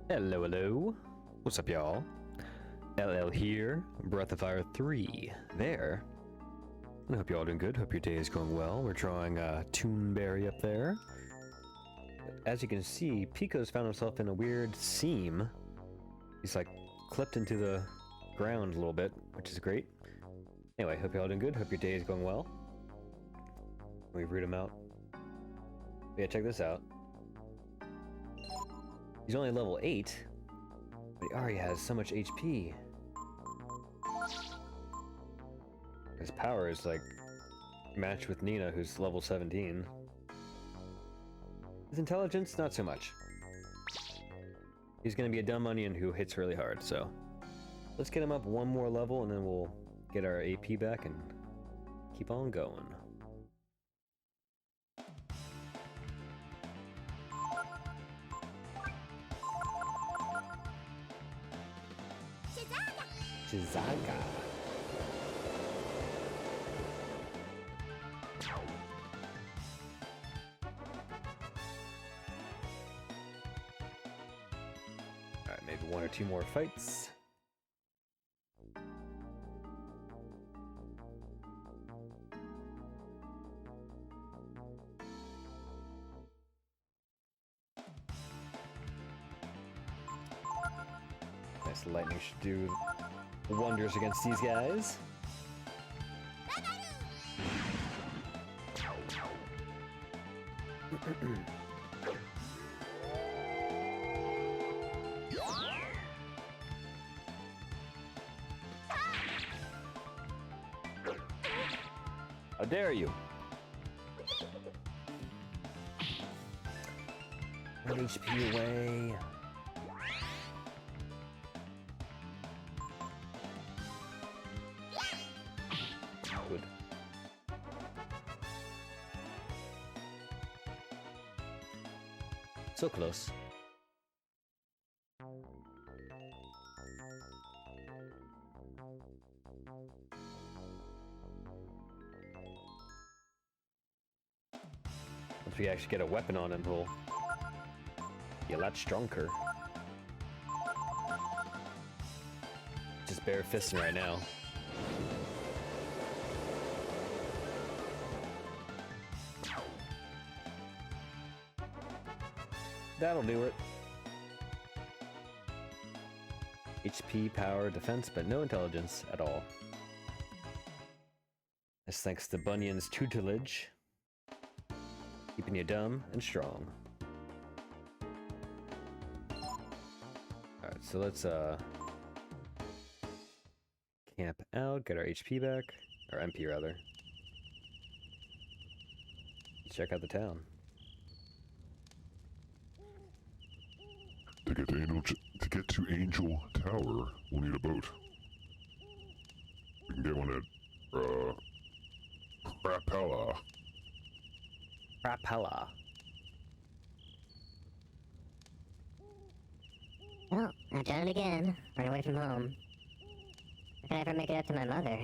Hello, hello. What's up, y'all? LL here, Breath of Fire 3 there. I hope y'all doing good. Hope your day is going well. We're drawing Toonberry up there. As you can see, Pico's found himself in a weird seam. He's like clipped into the ground a little bit, which is great. Anyway, hope y'all doing good. Hope your day is going well. Let me root him out. Yeah, check this out. He's only level 8, but he already has so much HP. His power is like matched with Nina, who's level 17. His intelligence, not so much. He's gonna be a dumb onion who hits really hard, so let's get him up one more level and then we'll get our AP back and keep on going. Chizaga. Alright, maybe one or two more fights. Nice lightning should do wonders against these guys. How dare you? 1 HP away. Good. So close. Once we actually get a weapon on him, he'll be a lot stronger. Just bare fisting right now. That'll do it. HP, power, defense, but no intelligence at all. This thanks to Bunyan's tutelage, keeping you dumb and strong. Alright, so let's camp out, get our HP back, or MP rather. Let's check out the town. To get to Angel Tower, we'll need a boat. We can get one at Rapella. Rapella. Well, I've done it again. Run away from home. How can I ever make it up to my mother?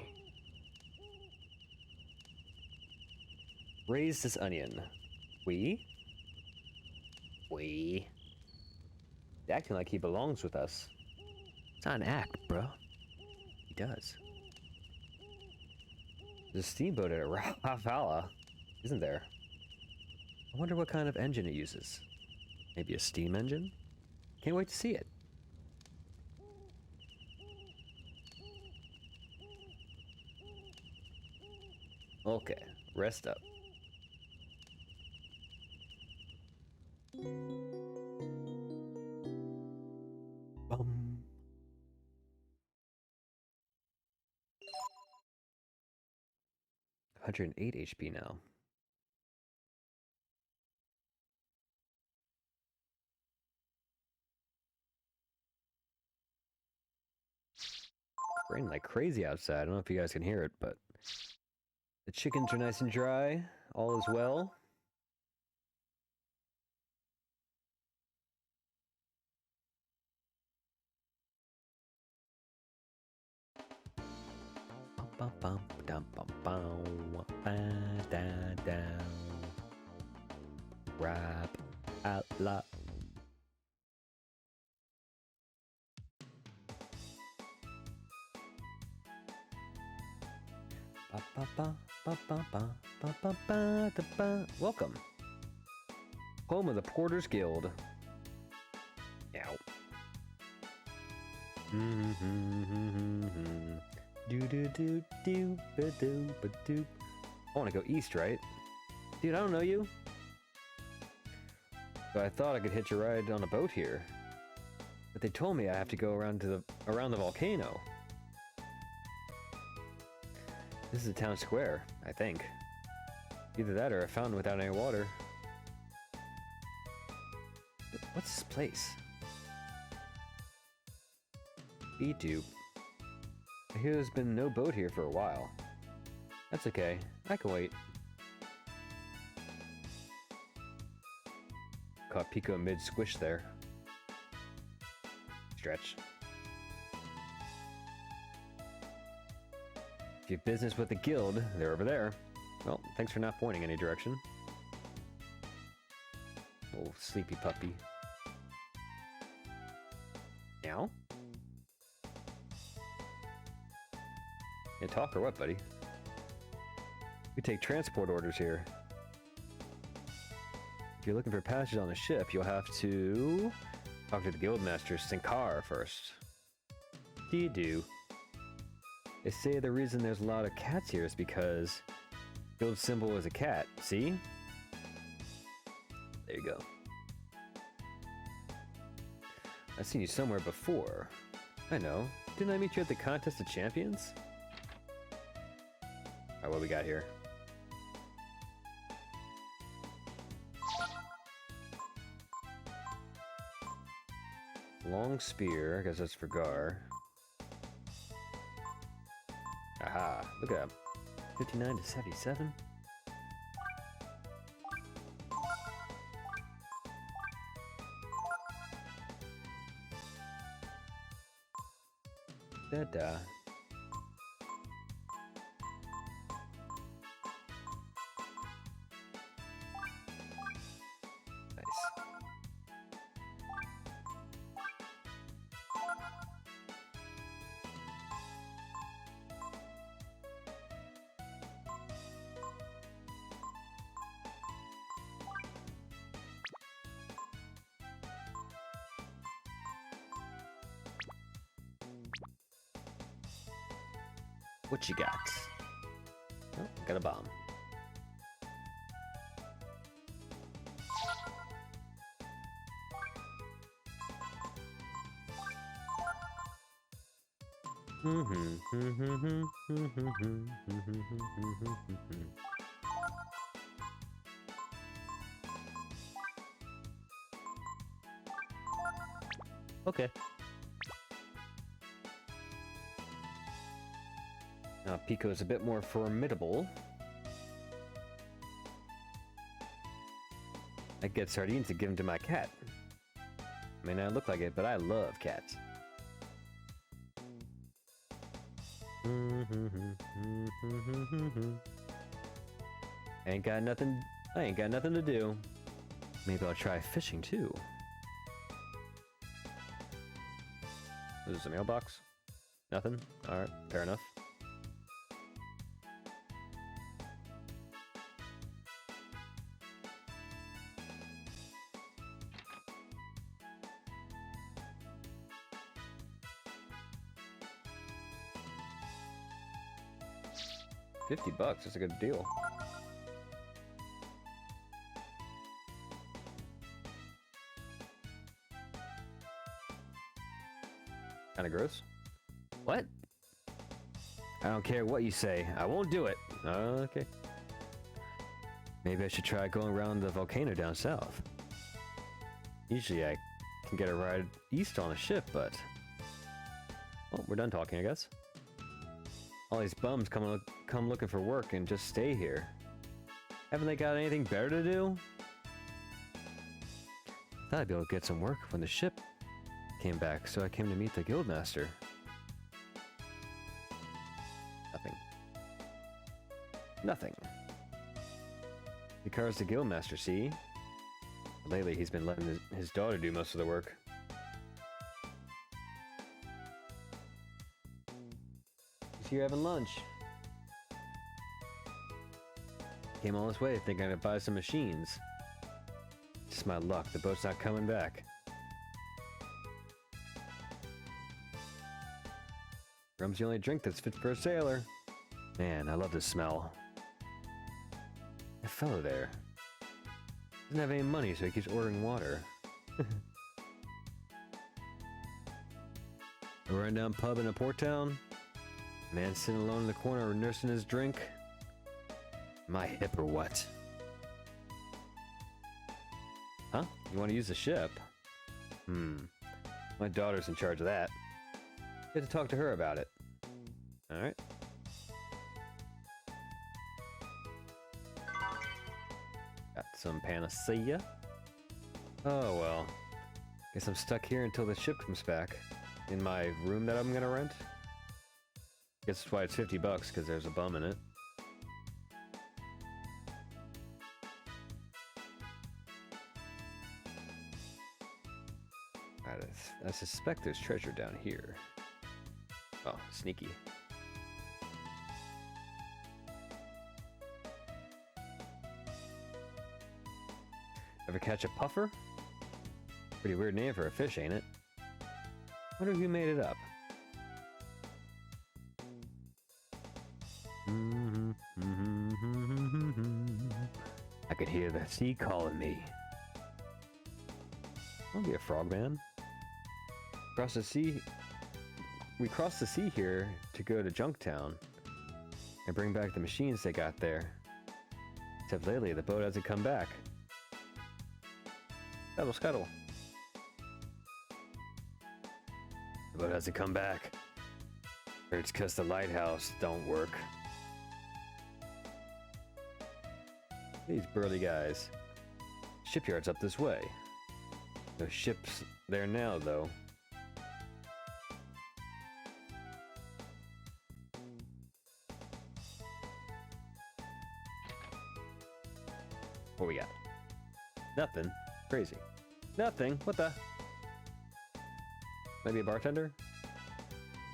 Raise this onion. We? Acting like he belongs with us. It's not an act, bro. He does. There's a steamboat at Rapala, isn't there? I wonder what kind of engine it uses. Maybe a steam engine? Can't wait to see it. Okay, rest up. Bum. (108 HP now. Raining like crazy outside. I don't know if you guys can hear it, but the chickens are nice and dry. All is well. Bum bum dum bum bum da da. Rap out loud. Welcome. Home of the Porters Guild. Ow. I want to go east, right? Dude, I don't know you. But I thought I could hitch a ride on a boat here. But they told me I have to go around the volcano. This is a town square, I think. Either that or a fountain without any water. What's this place? B-tube. I hear there's been no boat here for a while. That's okay. I can wait. Caught Pico mid-squish there. Stretch. If you have business with the guild, they're over there. Well, thanks for not pointing any direction. Oh, sleepy puppy. Meow? You talk or what, buddy? We take transport orders here. If you're looking for passage on the ship, you'll have to talk to the guildmaster Sinkar first. Do. They say the reason there's a lot of cats here is because guild symbol is a cat. See? There you go. I've seen you somewhere before. I know. Didn't I meet you at the Contest of Champions? Alright, what we got here? Long spear, I guess that's for Gar. Aha, look at that. 59 to 77? Da-da. What you got? Oh, got a bomb. Okay. Now Pico's a bit more formidable. I get sardines to give them to my cat. May not look like it, but I love cats. I ain't got nothing to do. Maybe I'll try fishing too. Is this a mailbox? Nothing? Alright, fair enough. $50, that's a good deal. Kinda gross. What? I don't care what you say. I won't do it. Okay. Maybe I should try going around the volcano down south. Usually I can get a ride east on a ship, but... Well, we're done talking, I guess. All these bums come looking for work and just stay here. Haven't they got anything better to do? I thought I'd be able to get some work when the ship came back, so I came to meet the guildmaster. Nothing. Nothing. Vikar's the guildmaster, see? Lately he's been letting his daughter do most of the work. He's here having lunch. Came all this way thinking I'd buy some machines. Just my luck, the boat's not coming back. Rum's the only drink that's fit for a sailor. Man, I love this smell. That fellow there doesn't have any money, so he keeps ordering water. A rundown pub in a port town. Man sitting alone in the corner nursing his drink. Am I hip or what? Huh? You want to use the ship? My daughter's in charge of that. You have to talk to her about it. Alright. Got some panacea. Oh well. Guess I'm stuck here until the ship comes back. In my room that I'm gonna rent. Guess that's why it's $50, because there's a bum in it. I suspect there's treasure down here. Oh, sneaky. Ever catch a puffer? Pretty weird name for a fish, ain't it? Wonder who made it up. I could hear the sea calling me. I'll be a frogman. Cross the sea. We crossed the sea here to go to Junktown and bring back the machines they got there. Except lately, the boat hasn't come back. Scuttle, scuttle. The boat hasn't come back. Or it's because the lighthouse don't work. These burly guys. Shipyard's up this way. No ships there now, though. What we got? Nothing. Crazy. Nothing. What the? Maybe a bartender?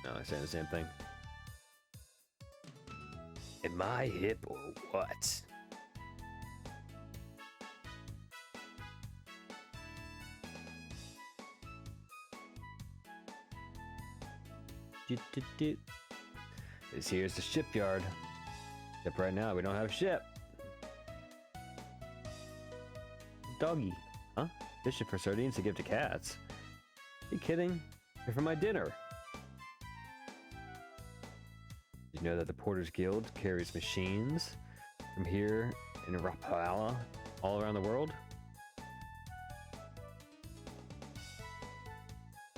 No, I'm saying the same thing. Am I hip or what? This here's the shipyard. Except right now we don't have a ship. Doggy. Huh? Fishing for sardines to give to cats. Are you kidding? They're for my dinner. Did you know that the Porters Guild carries machines from here in Rapala all around the world?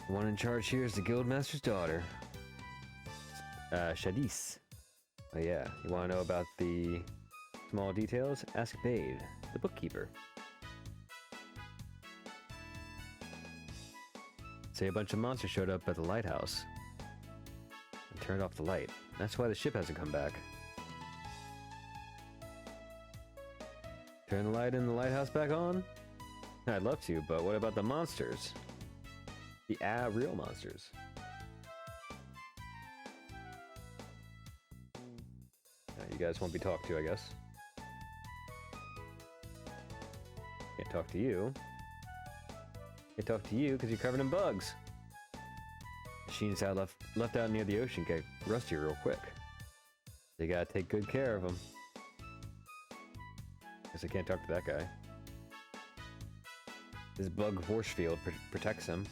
The one in charge here is the Guildmaster's daughter. Shadis. Oh yeah, you want to know about the small details? Ask Bade, the bookkeeper. Say a bunch of monsters showed up at the lighthouse and turned off the light. That's why the ship hasn't come back. Turn the light in the lighthouse back on? I'd love to, but what about the monsters? The real monsters. You guys won't be talked to, I guess. Can't talk to you. Can't talk to you because you're covered in bugs. Machines out left out near the ocean get rusty real quick. They gotta take good care of them. Guess I can't talk to that guy. This bug force field protects him.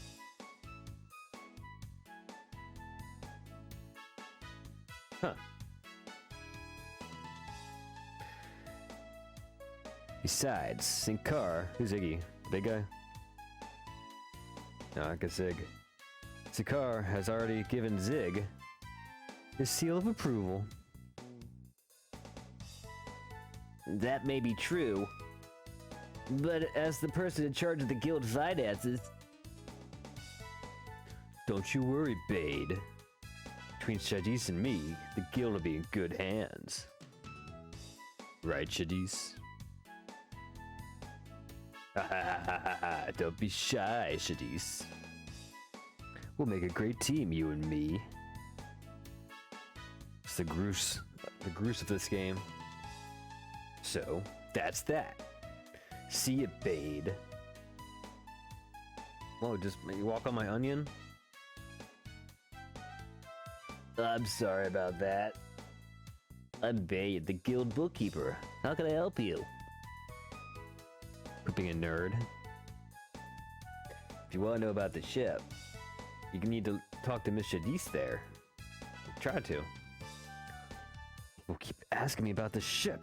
Huh. Besides, Sinkar, who's Iggy? The big guy? No, I guess Zig. Sinkar has already given Zig his seal of approval. That may be true, but as the person in charge of the guild finances... Don't you worry, Bade. Between Shadis and me, the guild will be in good hands. Right, Shadis? Don't be shy, Shadis. We'll make a great team, you and me. It's the gruce of this game. So, that's that. See you, Bade. Whoa, just you walk on my onion? I'm sorry about that. I'm Bade, the guild bookkeeper. How can I help you? Quit being a nerd. If you want to know about the ship, you need to talk to Miss Shadis there. Try to. People keep asking me about the ship.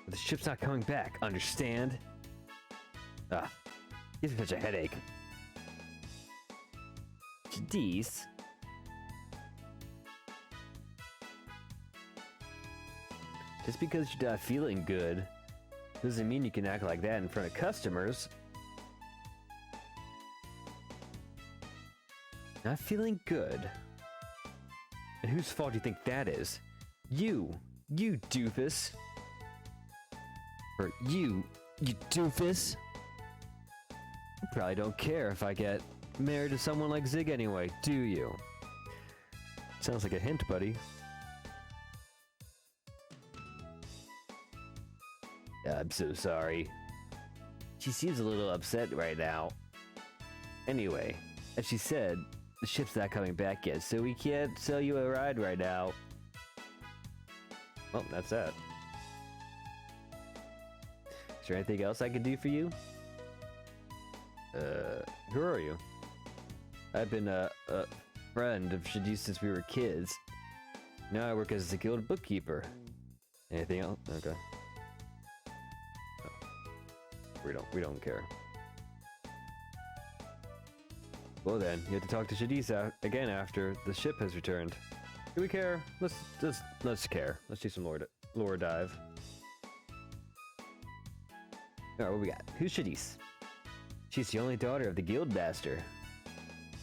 But the ship's not coming back, understand? Ah, gives me such a headache. Shadis? Just because you're not feeling good doesn't mean you can act like that in front of customers. Not feeling good? And whose fault do you think that is? You doofus. Or you doofus. You probably don't care if I get married to someone like Zig anyway, do you? Sounds like a hint, buddy. I'm so sorry. She seems a little upset right now. Anyway, as she said, the ship's not coming back yet, so we can't sell you a ride right now. Well, that's that. Is there anything else I can do for you? Who are you? I've been a friend of Shadi since we were kids. Now I work as a guild bookkeeper. Anything else? Okay. We don't care. Well then, you have to talk to Shadisa again after the ship has returned. Do we care? Let's care. Let's do some lore dive. Alright, what we got? Who's Shadis? She's the only daughter of the guild master.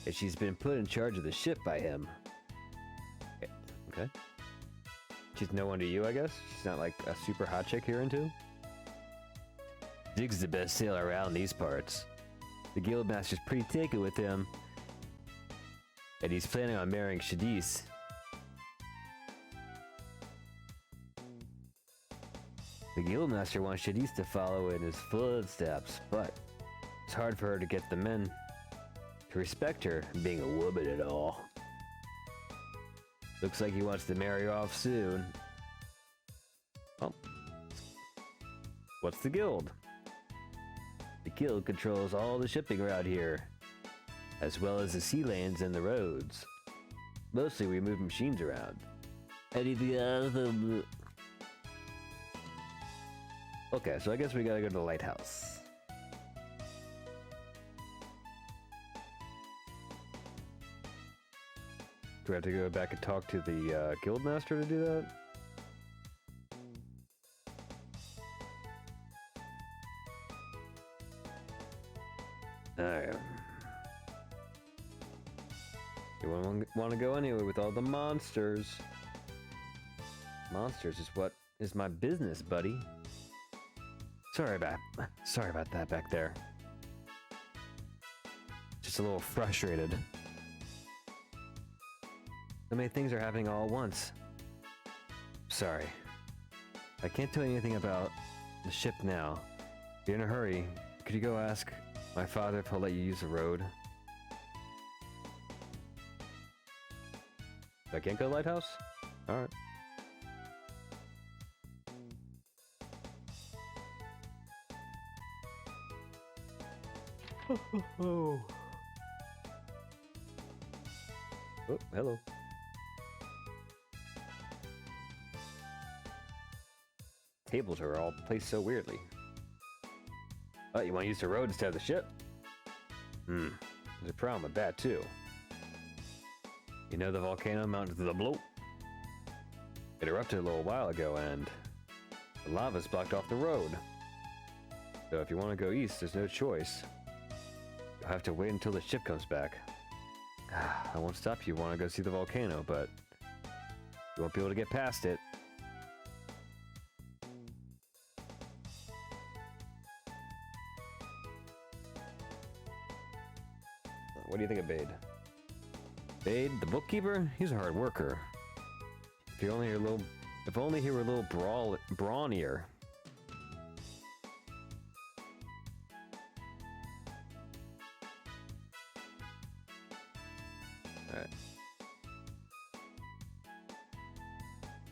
And she's been put in charge of the ship by him. Okay. She's no one to you, I guess? She's not like a super hot chick you're into? Zig's the best sailor around these parts. The guild master's pretty taken with him. And he's planning on marrying Shadis. The guild master wants Shadis to follow in his footsteps, but it's hard for her to get the men to respect her being a woman at all. Looks like he wants to marry her off soon. Oh. What's the guild? The guild controls all the shipping around here, as well as the sea lanes and the roads. Mostly we move machines around. Anything else? Okay, so I guess we gotta go to the lighthouse. Do we have to go back and talk to the guild master to do that? Alright. You want to go anyway with all the monsters. Monsters is what is my business, buddy. Sorry about that back there. Just a little frustrated. So many things are happening all at once. Sorry. I can't tell you anything about the ship now. If you're in a hurry, could you go ask my father if he'll let you use the road? I can't go to the lighthouse? Alright. Oh, hello. Tables are all placed so weirdly. Oh, you want to use the road instead of the ship? There's a problem with that too. You know the volcano mountains of the bloat? It erupted a little while ago and the lava's blocked off the road. So if you want to go east, there's no choice. You'll have to wait until the ship comes back. I won't stop you if you want to go see the volcano, but you won't be able to get past it. What do you think of Bade? Bade, the bookkeeper? He's a hard worker. If you're only a little If only he were a little brawnier. Alright.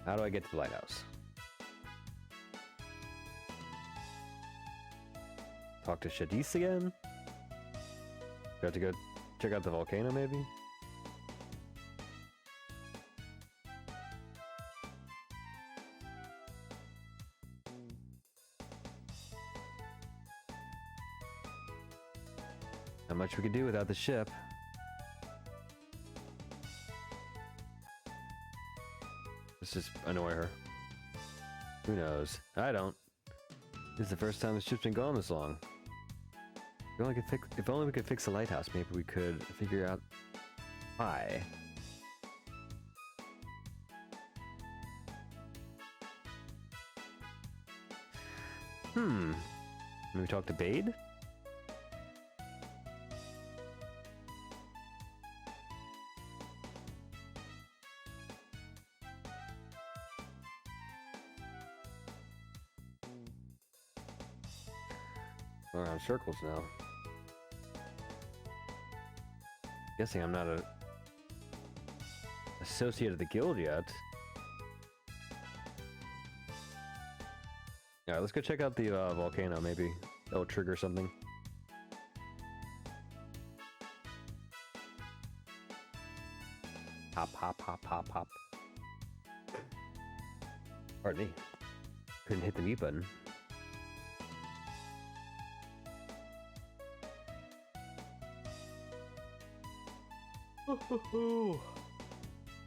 How do I get to the lighthouse? Talk to Shadis again? Do I have to go check out the volcano, maybe? Not much we could do without the ship. Let's just annoy her. Who knows? I don't. This is the first time the ship's been gone this long. If only we could fix the lighthouse, maybe we could figure out why. Maybe talk to Bade? We're around circles now. Guessing I'm not a associate of the guild yet. Alright, let's go check out the volcano, maybe. That'll trigger something. Hop, hop, hop, hop, hop. Pardon me. Couldn't hit the mute button.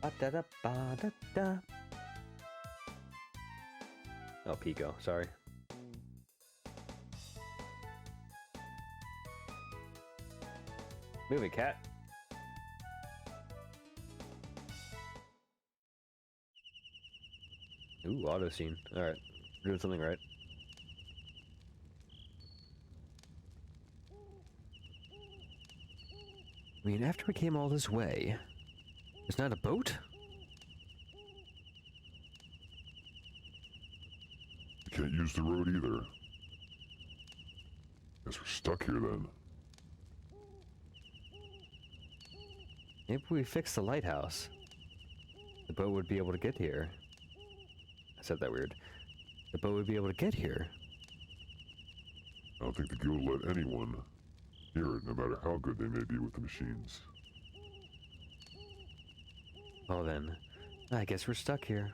Ba-da-da-ba-da-da. Oh, Pico, sorry. Move it, cat. Ooh, auto scene. Alright, we're doing something right. I mean, after we came all this way, there's not a boat? We can't use the road either. Guess we're stuck here then. Maybe we fix the lighthouse. The boat would be able to get here. I said that weird. The boat would be able to get here. I don't think the guild will let anyone near it, no matter how good they may be with the machines. Oh then, I guess we're stuck here.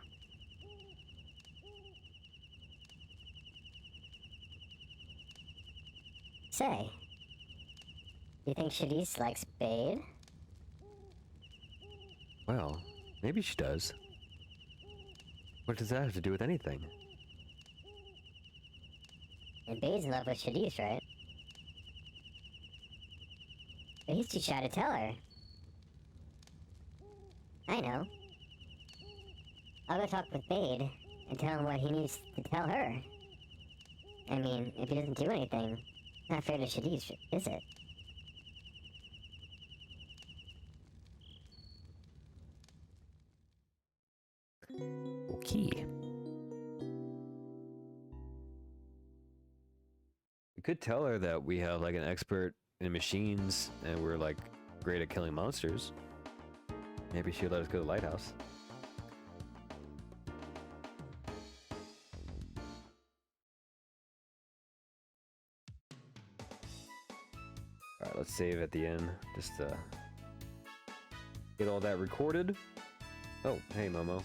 Say, you think Shadis likes Bade? Well, maybe she does. What does that have to do with anything? And Bade's in love with Shadis, right? But he's too shy to tell her. I know. I'll go talk with Bade and tell him what he needs to tell her. I mean, if he doesn't do anything, it's not fair to Shadis, is it? Okay. We could tell her that we have like an expert in machines and we're like great at killing monsters. Maybe she'll let us go to the lighthouse. Alright, let's save at the end just to get all that recorded. Oh, hey Momo.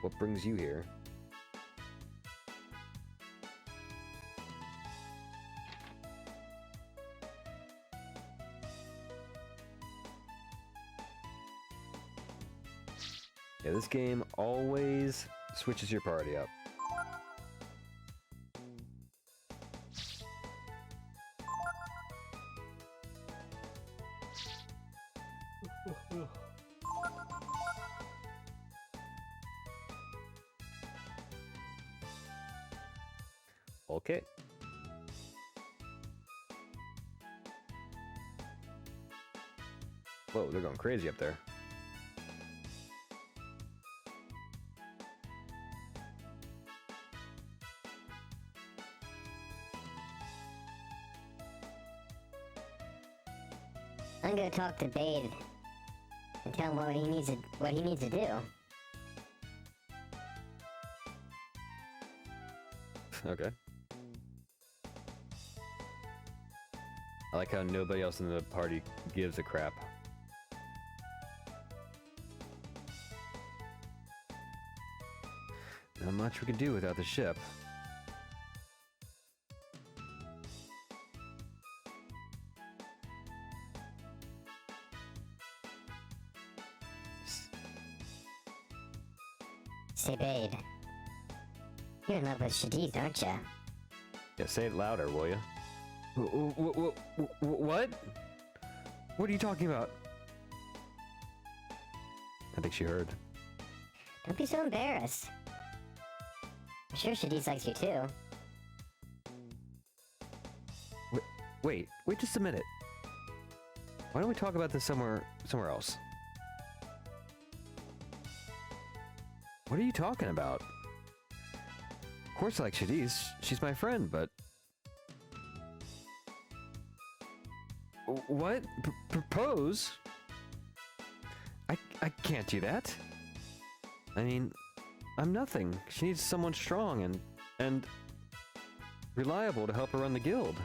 What brings you here? Yeah, this game always switches your party up. Okay. Whoa, they're going crazy up there. I'm gonna talk to Bade and tell him what he needs to do. Okay. I like how nobody else in the party gives a crap. Not much we can do without the ship. Say, Bade, you're in love with Shadid, aren't ya? Yeah, say it louder, will you? What? What are you talking about? I think she heard. Don't be so embarrassed. I'm sure Shadid likes you too. Wait just a minute. Why don't we talk about this somewhere else? What are you talking about? Of course I like Shadid. She's my friend, but... What? Propose? I can't do that. I mean, I'm nothing. She needs someone strong and reliable to help her run the guild.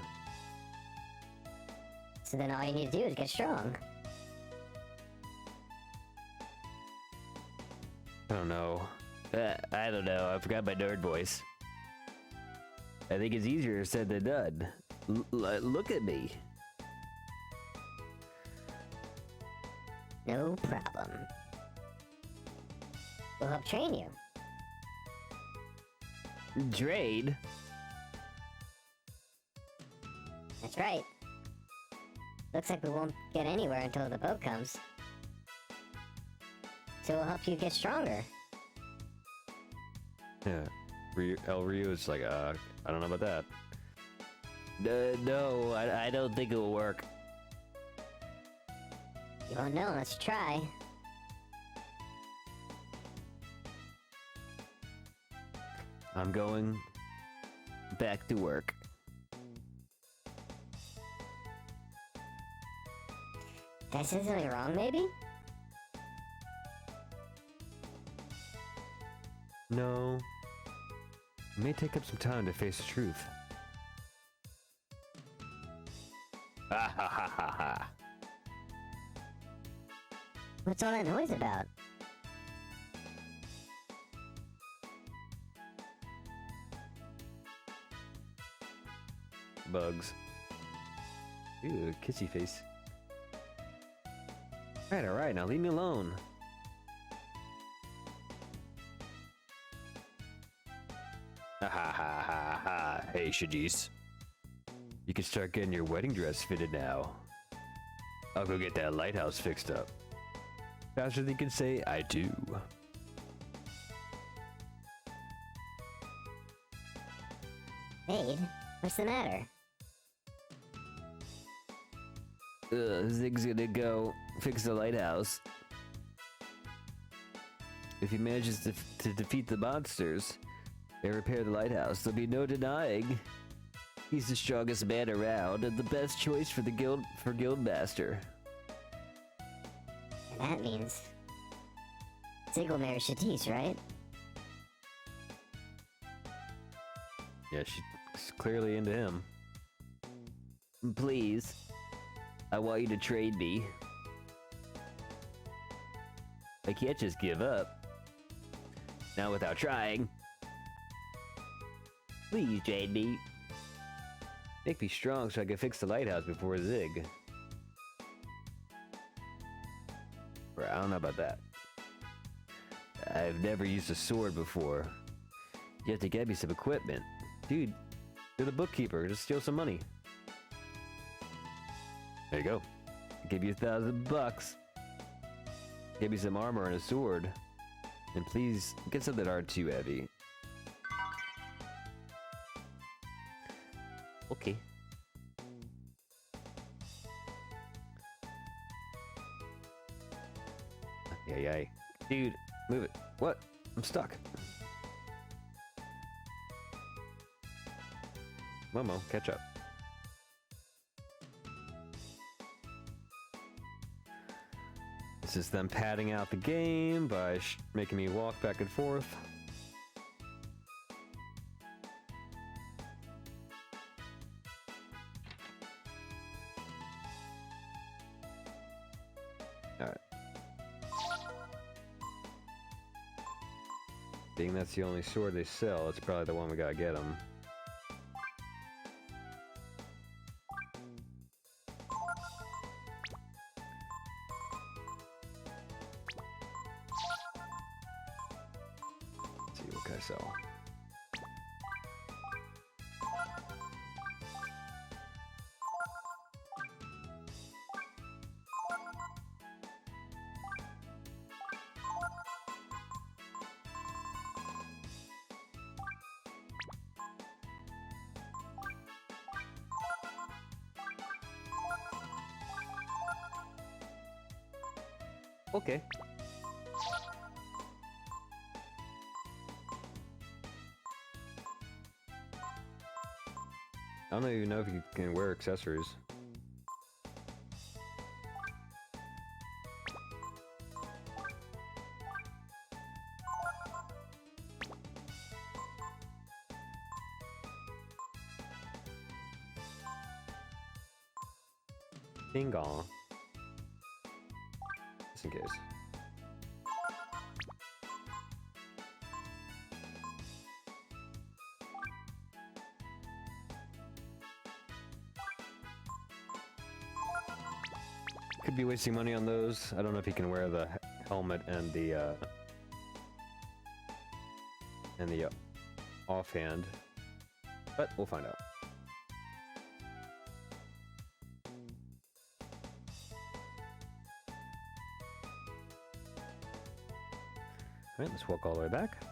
So then all you need to do is get strong. I don't know. I don't know. I forgot my nerd voice. I think it's easier said than done. Look at me. No problem. We'll help train you. Trade? That's right. Looks like we won't get anywhere until the boat comes. So we'll help you get stronger. Yeah. El Ryu is like, I don't know about that. No, I don't think it will work. You won't know unless you try. I'm going back to work. Did I say something wrong, maybe? No. It may take up some time to face the truth. Ha ha ha ha ha. What's all that noise about? Bugs. Ew, kissy face. Alright, now leave me alone. Ha ha ha ha ha. Hey, Shadis. You can start getting your wedding dress fitted now. I'll go get that lighthouse fixed up. Faster than you can say, I do. Bade, what's the matter? Zig's gonna go fix the lighthouse. If he manages to defeat the monsters and repair the lighthouse, there'll be no denying he's the strongest man around and the best choice for the guildmaster. And that means Zig will marry Shadis, right? Yeah, she's clearly into him. Please, I want you to trade me. I can't just give up. Not without trying. Please trade me. Make me strong so I can fix the lighthouse before Zig. Right, I don't know about that. I've never used a sword before. You have to get me some equipment. Dude, you're the bookkeeper. Just steal some money. There you go. I'll give you $1,000. Give me some armor and a sword. And please, get some that aren't too heavy. Okay. Yay. Dude, move it. What? I'm stuck. Momo, catch up. This is them padding out the game by making me walk back and forth. Alright. Being that's the only sword they sell, it's probably the one we gotta get them. Let's see, what can I sell? Okay. I don't even know if you can wear accessories. Ding dong. Just in case. Could be wasting money on those. I don't know if he can wear the helmet and the offhand, but we'll find out. All right, let's walk all the way back.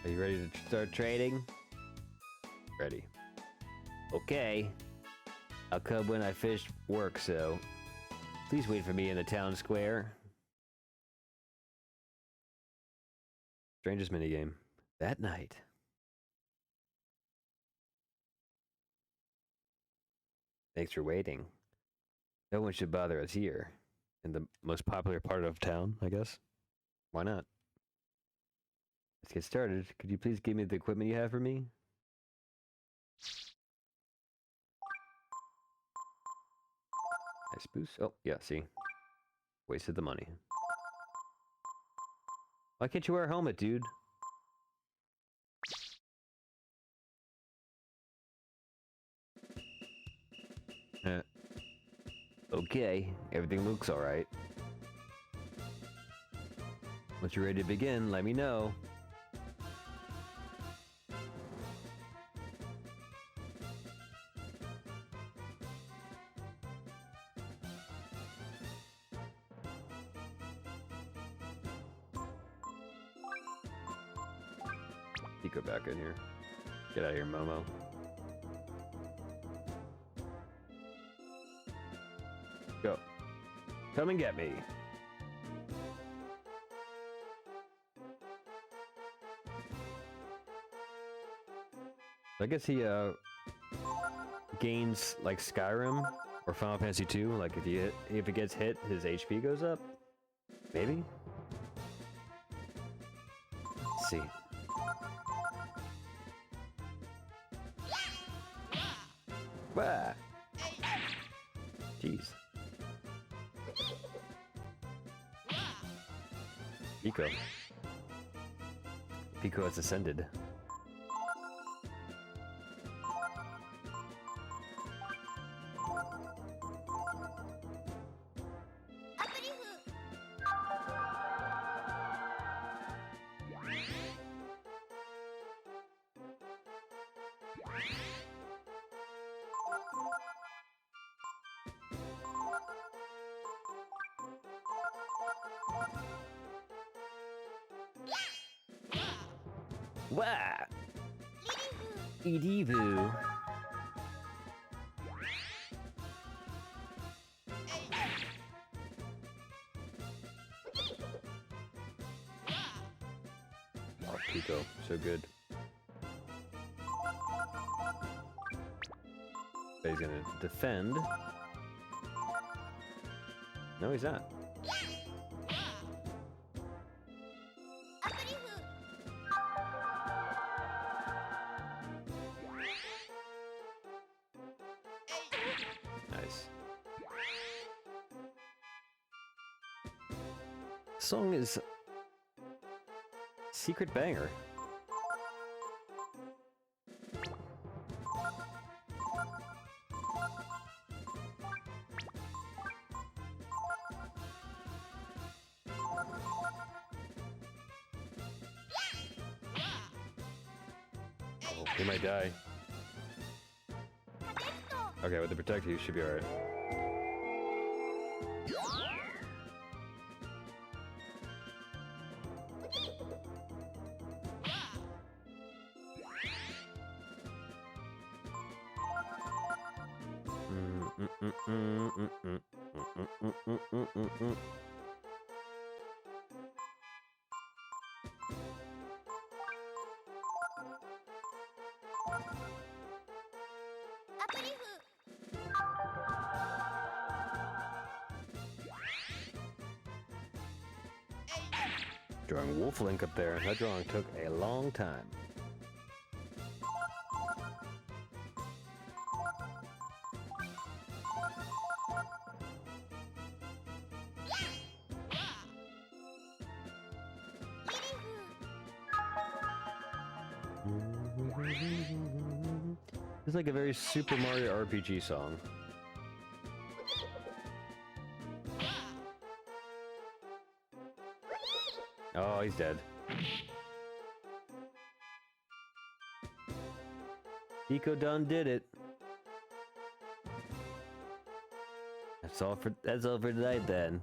Are you ready to start trading? Ready. Okay. I'll come when I finish work, so please wait for me in the town square. Strangest minigame. That night. Thanks for waiting. No one should bother us here. In the most popular part of town, I guess. Why not? Let's get started. Could you please give me the equipment you have for me? Nice boost. Oh, yeah, see. Wasted the money. Why can't you wear a helmet, dude? Okay, everything looks alright. Once you're ready to begin, let me know. You go back in here. Get out of here, Momo. Go. Come and get me. I guess he gains like Skyrim or Final Fantasy 2. Like if it gets hit, his HP goes up. Maybe. Let's see. Wah. Jeez. Pico. Pico has ascended. Wah! Edivu. Pico. So good. He's gonna defend. No, he's not. Nice. Song is secret banger. Oh, he might die. Okay, with the protector, you should be alright. Drawing Wolf Link up there. That drawing took a long time. It's like a very Super Mario RPG song. Oh, he's dead. Eco done did it. That's all for tonight then.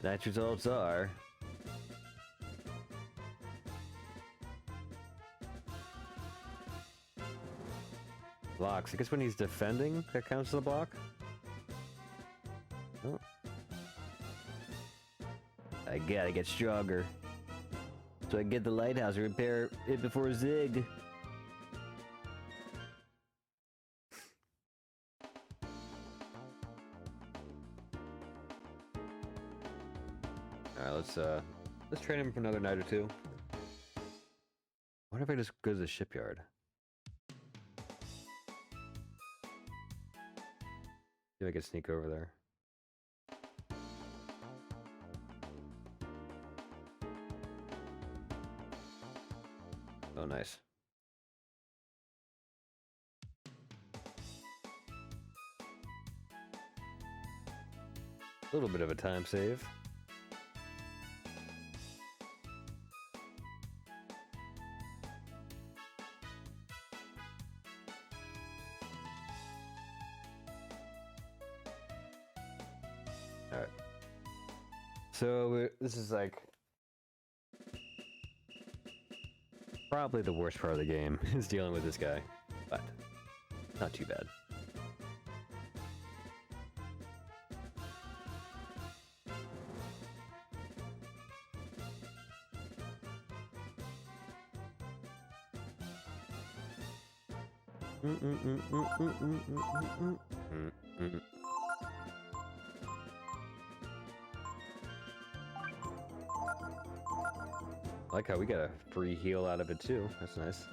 Tonight's results are blocks. I guess when he's defending, that counts as a block. Oh. I gotta get stronger. So I can get the lighthouse and repair it before Zig. Alright, let's train him for another night or two. What if I just go to the shipyard? See if I can sneak over there. Oh, nice. A little bit of a time save. All right. So this is like probably the worst part of the game is dealing with this guy, but not too bad. I like how we got a free heal out of it too. That's nice.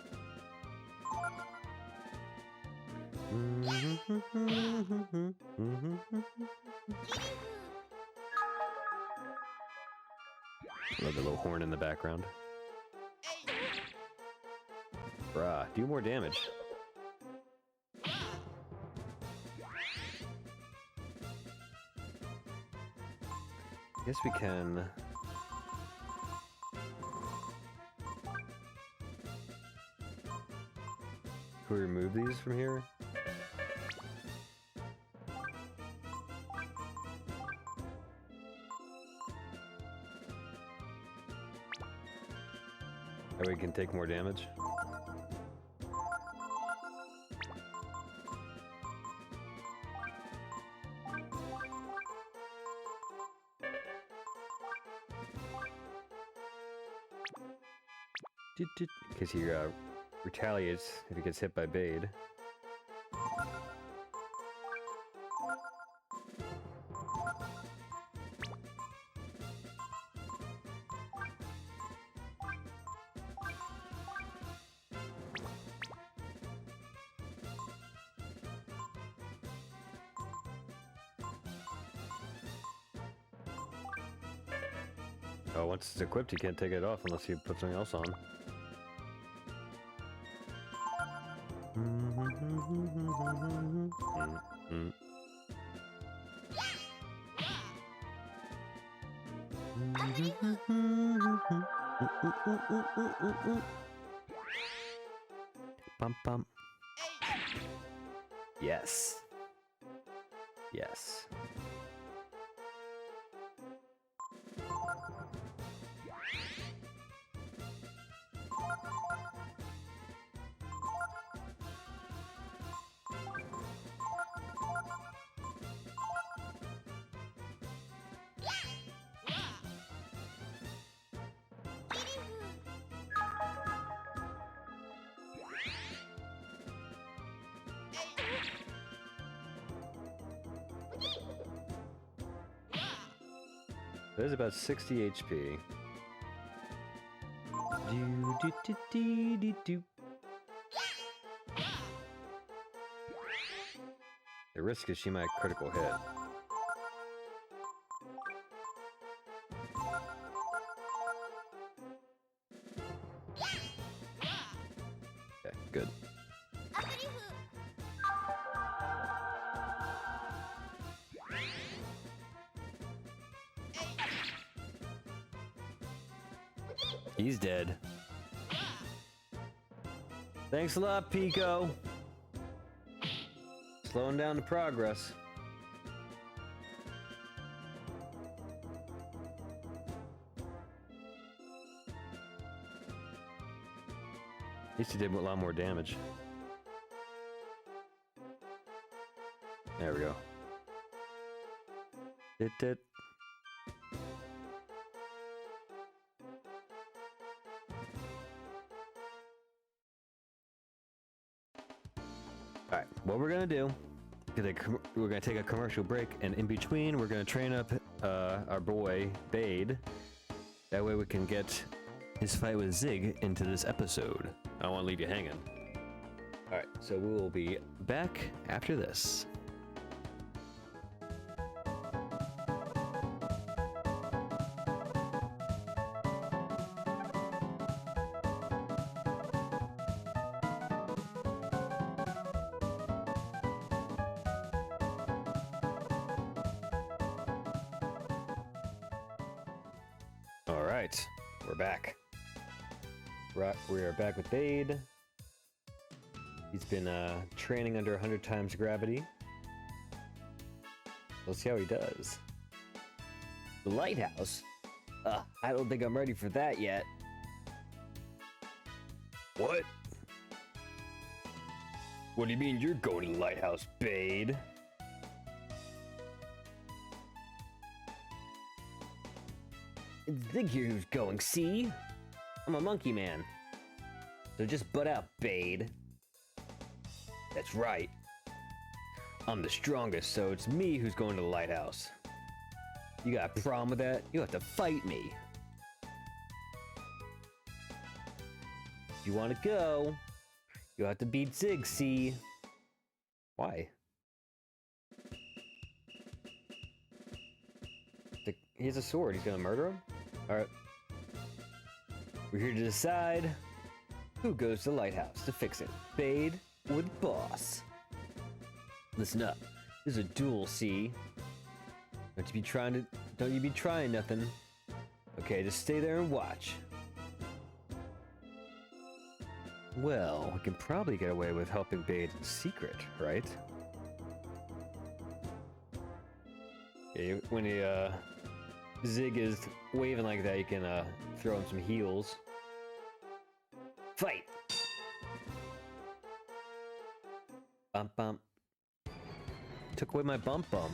Love the little horn in the background. Bruh, do more damage. I guess we can... Can we remove these from here? Or we can take more damage? Because he retaliates if he gets hit by Bade. Oh, once it's equipped, you can't take it off unless you put something else on. Bum bum. Yes. Yes. There's about 60 HP. The risk is she might critical hit. Okay, good. He's dead. Thanks a lot, Pico. Slowing down the progress. At least he did a lot more damage. There we go. Did. Alright, what we're gonna do, we're gonna take a commercial break, and in between, we're gonna train up our boy, Bade. That way we can get his fight with Zig into this episode. I don't want to leave you hanging. Alright, so we will be back after this. Alright, we're back. We are back with Bade. He's been training under 100 times gravity. Let's see how he does. The lighthouse? I don't think I'm ready for that yet. What? What do you mean you're going to the lighthouse, Bade? It's Zig here who's going, see? I'm a monkey man. So just butt out, Bade. That's right. I'm the strongest, so it's me who's going to the lighthouse. You got a problem with that? You have to fight me. If you want to go, you'll have to beat Zig, see? Why? He has a sword. He's gonna murder him? Alright. We're here to decide who goes to the lighthouse to fix it. Bade or the boss? Listen up. This is a duel, see? Don't you be trying nothing. Okay, just stay there and watch. Well, we can probably get away with helping Bade in secret, right? Yeah, when Zig is waving like that, you can throw him some heals. Fight! Bump bump. Took away my bump bump.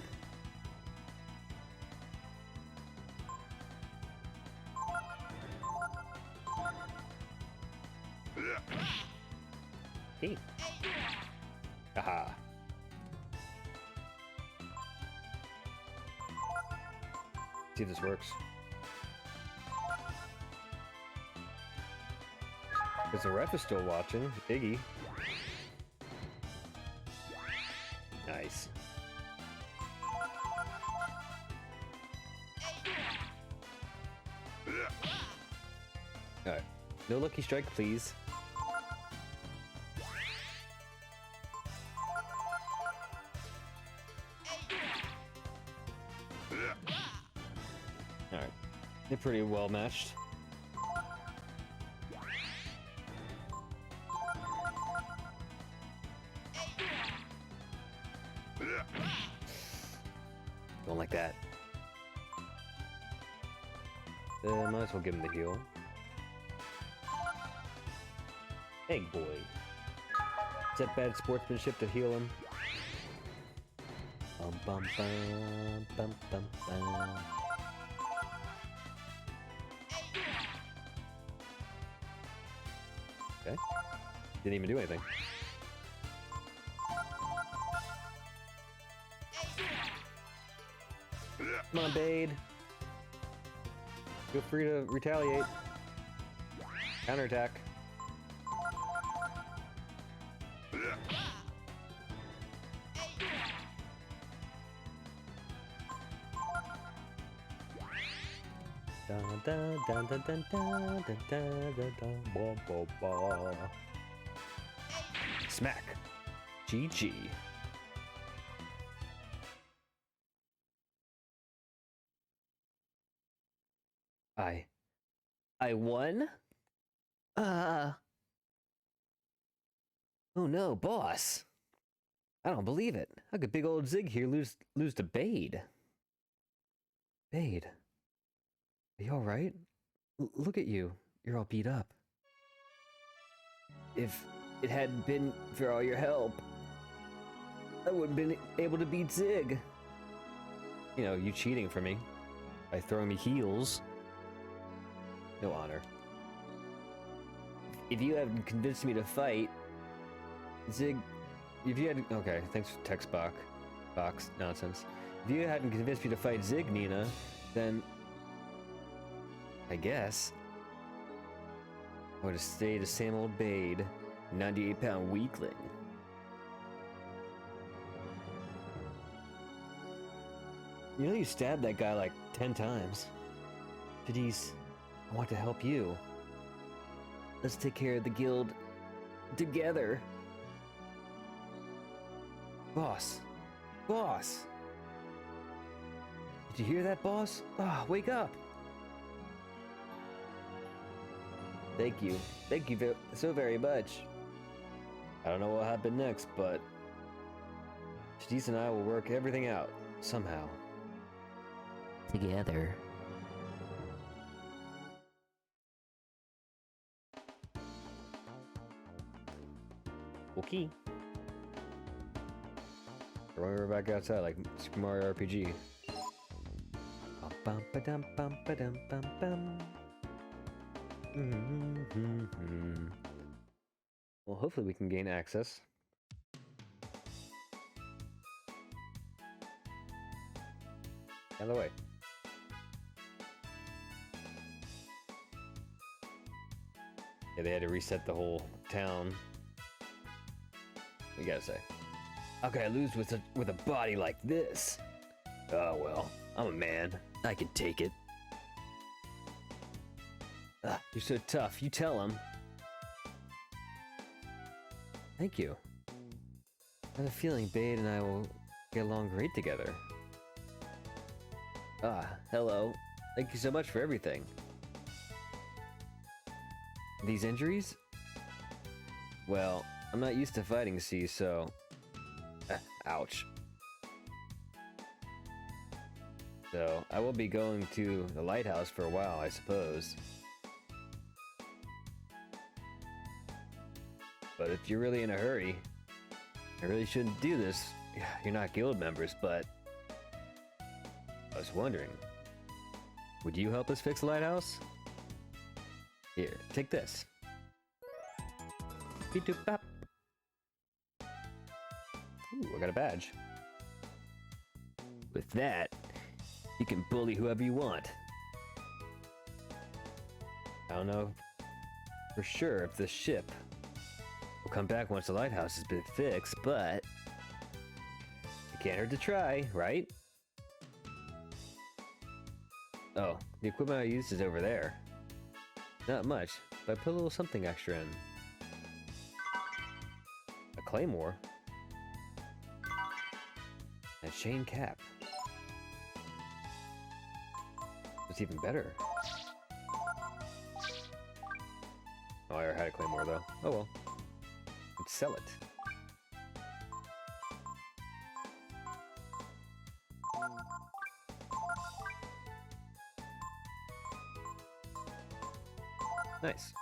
Hey. Haha. See if this works. Because the ref is still watching. Iggy. Nice. Alright. No lucky strike, please. Alright. They're pretty well matched. Don't like that. Might as well give him the heal. Egg boy. Is that bad sportsmanship to heal him? Bum bum bum bum bum bum. Okay. Didn't even do anything. Come on, Bade. Feel free to retaliate. Counterattack. Dun dun dun dun dun dun dun dun dun dun ba ba ba. Smack. GG. I won? Oh no, boss. I don't believe it. How could big old Zig here lose to Bade? Bade. Are you alright? Look at you. You're all beat up. If it hadn't been for all your help, I wouldn't have been able to beat Zig. You know, you cheating for me. By throwing me heals. No honor. If you hadn't convinced me to fight, Zig... If you hadn't... Okay, thanks for text box nonsense. If you hadn't convinced me to fight Zig, Nina, then... I guess... I would have stayed the same old Bade, 98-pound weakling. You know you stabbed that guy like 10 times. Jadis, I want to help you. Let's take care of the guild together. Boss. Boss. Did you hear that, boss? Ah, wake up. Thank you. Thank you so very much. I don't know what will happen next, but Jadis and I will work everything out somehow. Together. Okay. We're back outside like Super Mario RPG. Bum ba dum bum ba dum bum bum. Well, hopefully we can gain access. Out of the way. Yeah, they had to reset the whole town. We gotta say. How could I lose with a body like this? Oh well, I'm a man. I can take it. You're so tough. You tell him. Thank you. I have a feeling Bade and I will get along great together. Hello. Thank you so much for everything. These injuries? Well, I'm not used to fighting, see, so... ouch. So, I will be going to the lighthouse for a while, I suppose. But if you're really in a hurry, I really shouldn't do this. You're not guild members, but... I was wondering, would you help us fix the lighthouse? Here, take this. Beep-doop-bop. Ooh, I got a badge. With that, you can bully whoever you want. I don't know for sure if this ship will come back once the lighthouse has been fixed, but it can't hurt to try, right? Oh, the equipment I used is over there. Not much, but I put a little something extra in. A claymore. And a chain cap. It's even better. Oh, I already had a claymore though. Oh well. Let's sell it. Nice.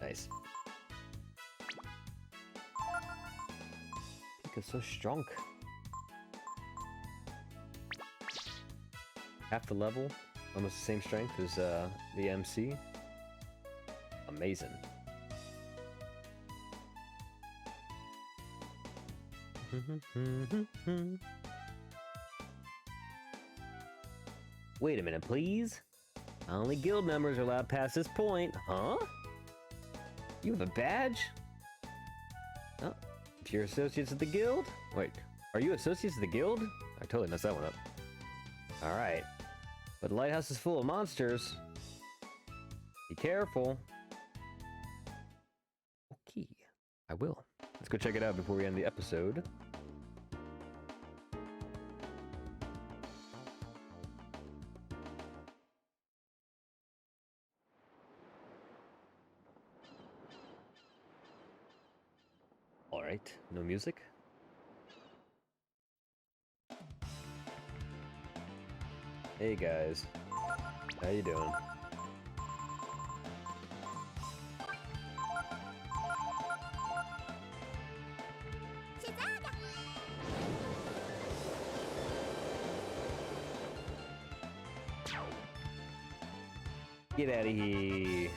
Nice. It's so strong. Half the level, almost the same strength as the MC. Amazing. Wait a minute, please. Only guild members are allowed past this point, huh? You have a badge? Oh, if you're associates of the guild? Wait, are you associates of the guild? I totally messed that one up. Alright. But the lighthouse is full of monsters. Be careful. Okay, I will. Let's go check it out before we end the episode. Alright, no music. Hey guys, how you doing? Get out of here.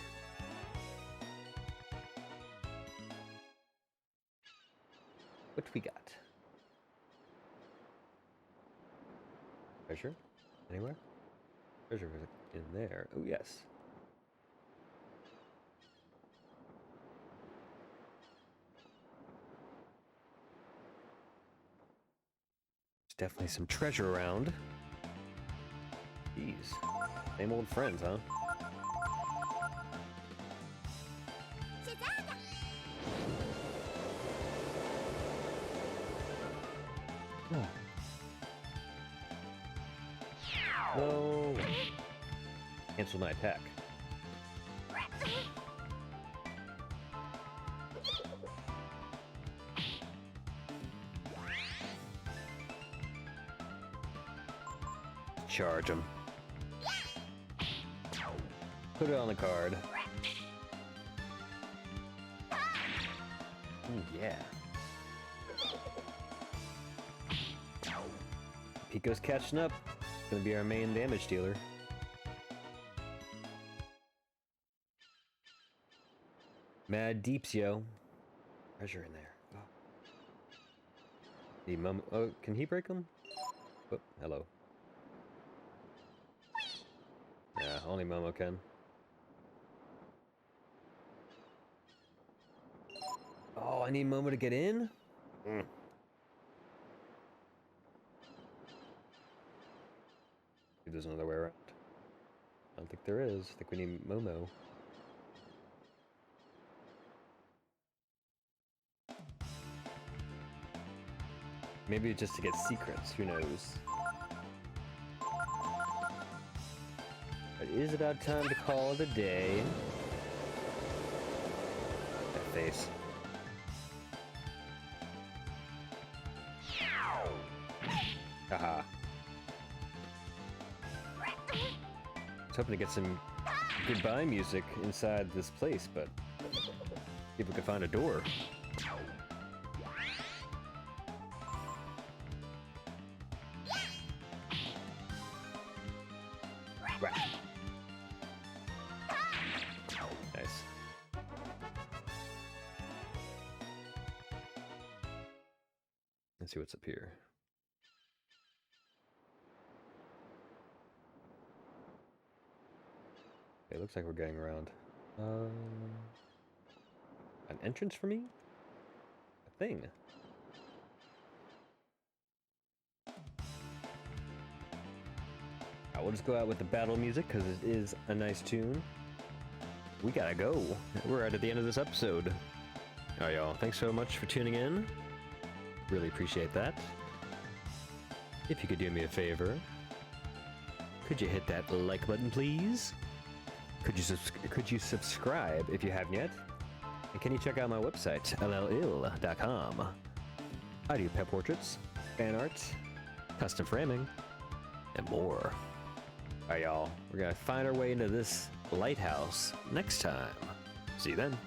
What we got? Treasure? Anywhere? Treasure is in there. Oh, yes. There's definitely some treasure around. Jeez. Same old friends, huh? No. Cancel my attack. Charge him. Put it on the card. Ooh, yeah. Pico's catching up. Gonna be our main damage dealer. Mad deeps, yo. Treasure in there. Oh. The Momo. Oh, can he break them? Oh, hello. Yeah, only Momo can. Oh, I need Momo to get in? Mm. There's another way around. I don't think there is. I think we need Momo. Maybe just to get secrets, who knows? It is about time to call it a day. That face. Haha. I was hoping to get some goodbye music inside this place, but if we could find a door. Let's see what's up here. Okay, looks like we're getting around. An entrance for me? A thing. We'll just go out with the battle music because it is a nice tune. We gotta go. We're right at the end of this episode. Alright, y'all. Thanks so much for tuning in. Really appreciate that. If you could do me a favor, could you hit that like button, please? Could you subscribe if you haven't yet? And can you check out my website, elloill.com? I do pet portraits, fan art, custom framing, and more. Alright, y'all. We're gonna find our way into this lighthouse next time. See you then.